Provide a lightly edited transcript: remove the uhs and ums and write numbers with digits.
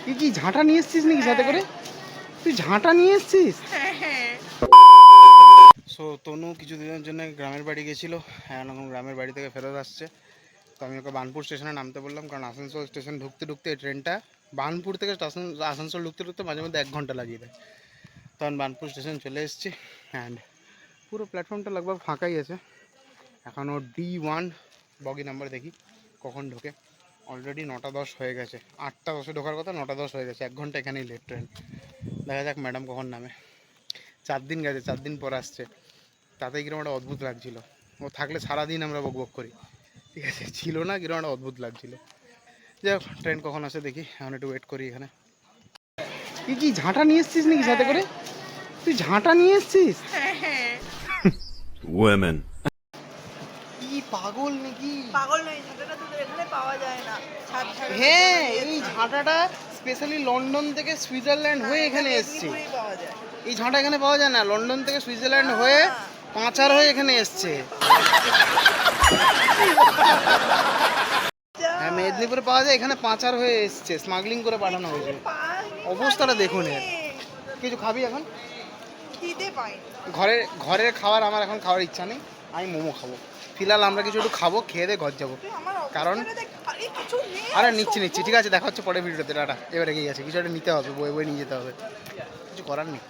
তুই কি ঝাঁটা নিয়ে এসছিস নাকি সাথে করে? তুই ঝাঁটা নিয়ে এসছিস? সো তনু কিছু দিনের জন্য গ্রামের বাড়ি গেছিলো, এখন গ্রামের বাড়ি থেকে ফেরত আসছে। তো আমি ওকে বার্নপুর স্টেশনে নামতে বললাম, কারণ আসানসোল স্টেশন ঢুকতে ঢুকতে এই ট্রেনটা বার্নপুর থেকে আসানসোল ঢুকতে ঢুকতে মাঝে মধ্যে 1 ঘন্টা লাগিয়ে দেয়। তখন বার্নপুর স্টেশন চলে এসেছি অ্যান্ড পুরো প্ল্যাটফর্মটা লগভগ ফাঁকাই আছে। এখনও D1 বগি নাম্বার দেখি কখন ঢোকে। অলরেডি 9:10 হয়ে গেছে, 8:10 ঢোকার কথা, 9:10 হয়ে গেছে, 1 ঘন্টা এখানেই লেট ট্রেন। দেখা যাক ম্যাডাম কখন নামে। 4 দিন গেছে, 4 দিন পর আসছে, তাতেই কিরকম একটা অদ্ভুত লাগছিল। ও থাকলে সারাদিন আমরা বক বক করি, ঠিক আছে, ছিল না কিরকম একটা অদ্ভুত লাগছিল। যাই হোক, ট্রেন কখন আসে দেখি, এখন একটু ওয়েট করি এখানে। তুই কি ঝাঁটা নিয়ে এসছিস নাকি সাথে করে? তুই ঝাঁটা নিয়ে এসছিস? Women. কি পাগল নাকি? পাগল নয়, ঝাঁটাটা তো এখানে পাওয়া যায় না। হ্যাঁ, এই ঝাঁটাটা স্পেশালি লন্ডন থেকে সুইজারল্যান্ড হয়ে এখানে এসছে। পাওয়া যায়। এই ঝাঁটা এখানে পাওয়া যায় না, লন্ডন থেকে সুইজারল্যান্ড হয়ে পাঁচার হয়ে এখানে এসছে। হ্যাঁ, মেদিনীপুরে পাওয়া যায়, এখানে পাঁচার হয়ে এসছে, স্মাগলিং করে পাঠানো হয়েছে। অবস্থাটা দেখুন এর। কিছু খাবি এখন? খিদে পাই। ঘরের খাবার আমার এখন খাওয়ার ইচ্ছা নেই, আমি মোমো খাবো। ফিলহাল আমরা কিছু একটু খাবো, খেয়ে দিয়ে ঘর যাবো। কারণ আরে নিচ্ছি, ঠিক আছে, দেখা হচ্ছে পরে ভিডিওতে, টাটা। এবার এগিয়ে গেছে, কিছু একটা নিতে হবে, বয়ে বয়ে নিয়ে যেতে হবে, কিছু করার নেই।